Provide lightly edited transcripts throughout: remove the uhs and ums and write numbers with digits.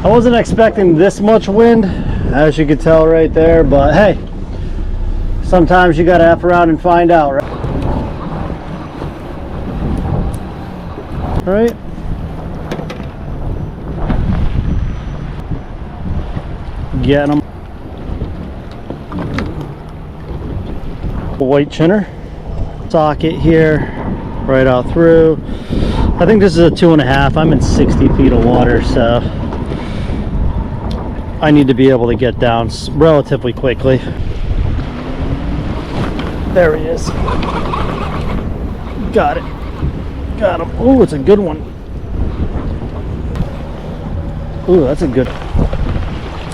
I wasn't expecting this much wind, as you can tell right there, but hey, sometimes you gotta F around and find out, right? All right. Getting them. White chinner. Socket here, right out through. I think this is a 2.5. I'm in 60 feet of water, so I need to be able to get down relatively quickly. There he is. Got it. Got him. Oh, it's a good one. Oh, that's a good.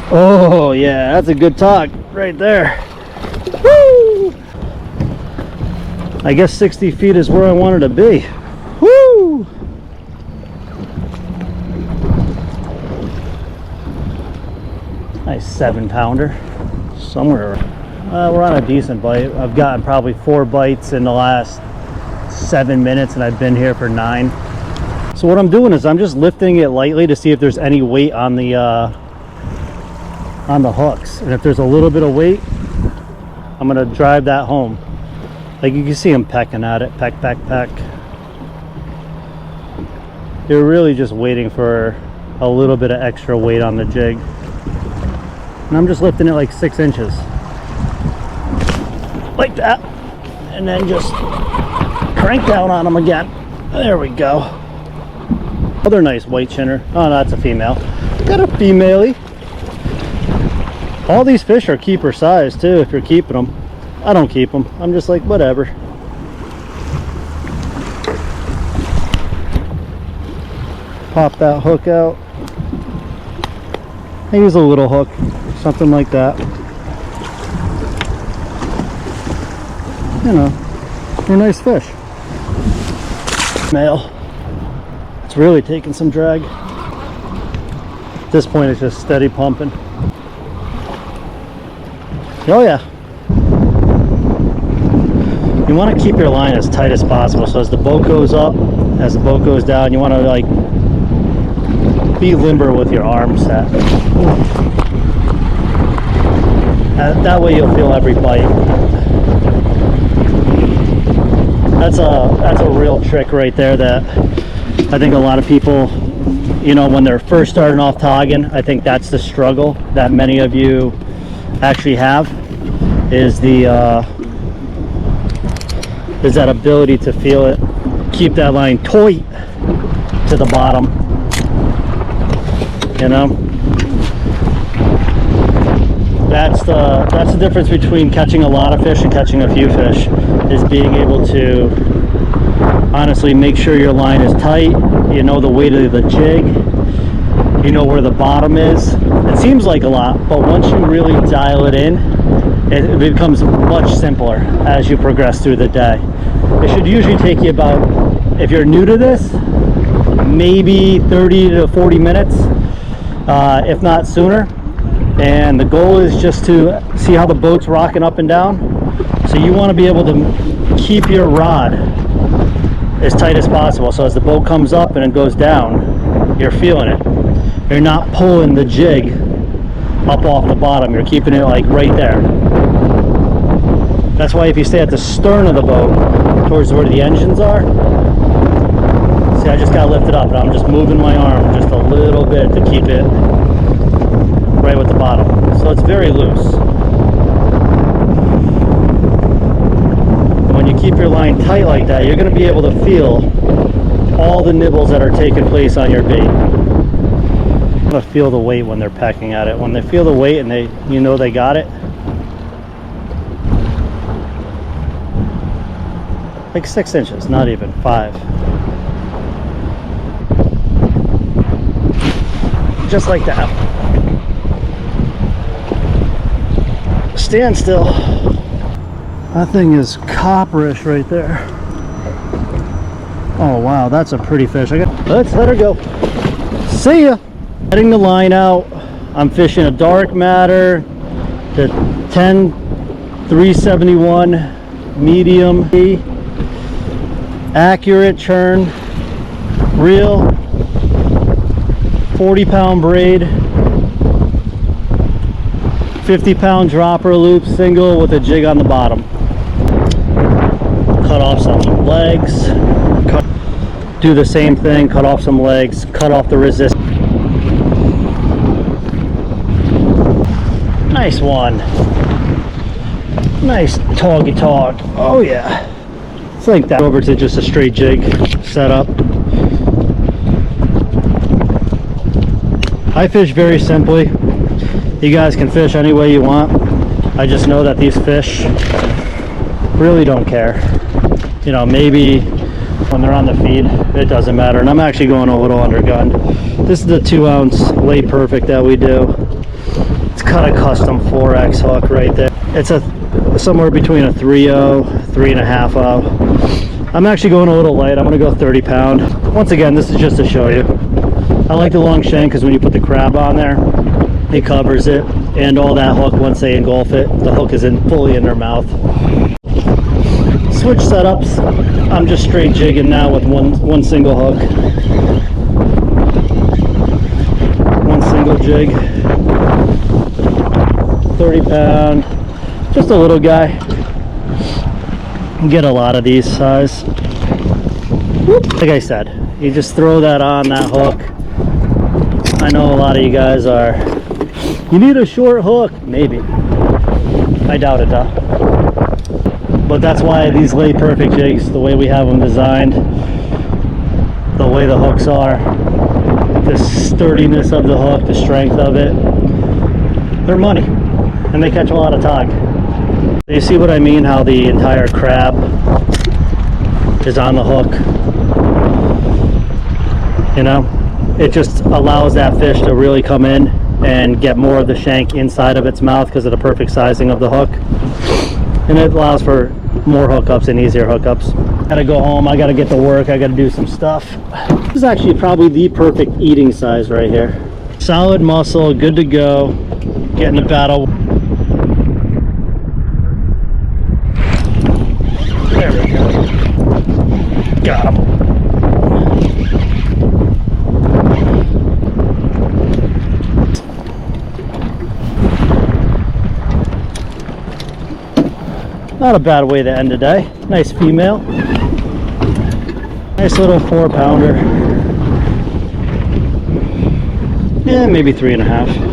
Oh, yeah, that's a good tog right there. Woo! I guess 60 feet is where I wanted to be. Woo! Nice 7-pounder. Somewhere. We're on a decent bite. I've gotten probably 4 bites in the last 7 minutes, and I've been here for 9. So what I'm doing is I'm just lifting it lightly to see if there's any weight on the hooks, and if there's a little bit of weight, I'm gonna drive that home. Like you can see them pecking at it, peck, peck, peck. You're really just waiting for a little bit of extra weight on the jig, and I'm just lifting it like 6 inches, like that, and then just crank down on them again. There we go. Other nice white chinner. Oh, no, that's a female. Got a female-y. All these fish are keeper size too if you're keeping them. I don't keep them. I'm just like, whatever. Pop that hook out. I use a little hook, something like that. You know, they're nice fish. Male. It's really taking some drag. At this point, it's just steady pumping. Oh yeah. You want to keep your line as tight as possible, so as the boat goes up, as the boat goes down, you want to like be limber with your arm set. That way you'll feel every bite. That's a real trick right there that I think a lot of people, you know, when they're first starting off togging, I think that's the struggle that many of you actually have, is that ability to feel it, keep that line tight to the bottom, you know. That's the difference between catching a lot of fish and catching a few fish, is being able to honestly make sure your line is tight, you know the weight of the jig, you know where the bottom is. It seems like a lot, but once you really dial it in, it becomes much simpler as you progress through the day. It should usually take you about, if you're new to this, maybe 30 to 40 minutes, if not sooner. And the goal is just to see how the boat's rocking up and down. So you want to be able to keep your rod as tight as possible, so as the boat comes up and it goes down, you're feeling it. You're not pulling the jig up off the bottom, you're keeping it like right there. That's why if you stay at the stern of the boat, towards where the engines are, see, I just got lifted up and I'm just moving my arm just a little bit to keep it right with the bottom. So it's very loose. When you keep your line tight like that, you're going to be able to feel all the nibbles that are taking place on your bait. You're going to feel the weight when they're pecking at it. When they feel the weight and you know they got it, like 6 inches, not even 5. Just like that. Stand still. That thing is copperish right there. Oh wow, that's a pretty fish. Let's let her go. See ya. Letting the line out. I'm fishing a dark matter, the 10 371 medium, accurate churn, reel, 40-pound braid, 50-pound dropper loop single with a jig on the bottom. Cut off some legs, do the same thing, cut off some legs, cut off the resistance. Nice one. Nice toggy tog. Oh yeah. It's like that. Over to just a straight jig setup. I fish very simply. You guys can fish any way you want. I just know that these fish really don't care. You know, maybe when they're on the feed, it doesn't matter. And I'm actually going a little undergunned. This is the 2-ounce Lay Perfect that we do. It's cut a custom 4X hook right there. It's a somewhere between a 3.0, 3.5. I'm actually going a little light. I'm going to go 30-pound. Once again, this is just to show you. I like the long shank because when you put the crab on there, it covers it, and all that hook, once they engulf it, the hook is fully in their mouth. Switch setups. I'm just straight jigging now with one single hook. One single jig. 30-pound. Just a little guy. You get a lot of these size. Like I said, you just throw that on that hook. I know a lot of you guys are, you need a short hook. Maybe. I doubt it though. But that's why these Lay Perfect jigs, the way we have them designed, the way the hooks are, the sturdiness of the hook, the strength of it, they're money. And they catch a lot of tog. You see what I mean? How the entire crab is on the hook. You know? It just allows that fish to really come in and get more of the shank inside of its mouth because of the perfect sizing of the hook. And it allows for more hookups and easier hookups. Gotta go home, I gotta get to work, I gotta do some stuff. This is actually probably the perfect eating size right here. Solid muscle, good to go. Get in the battle. There we go. Got him. Not a bad way to end the day. Nice female. Nice little 4-pounder. Yeah, maybe 3.5.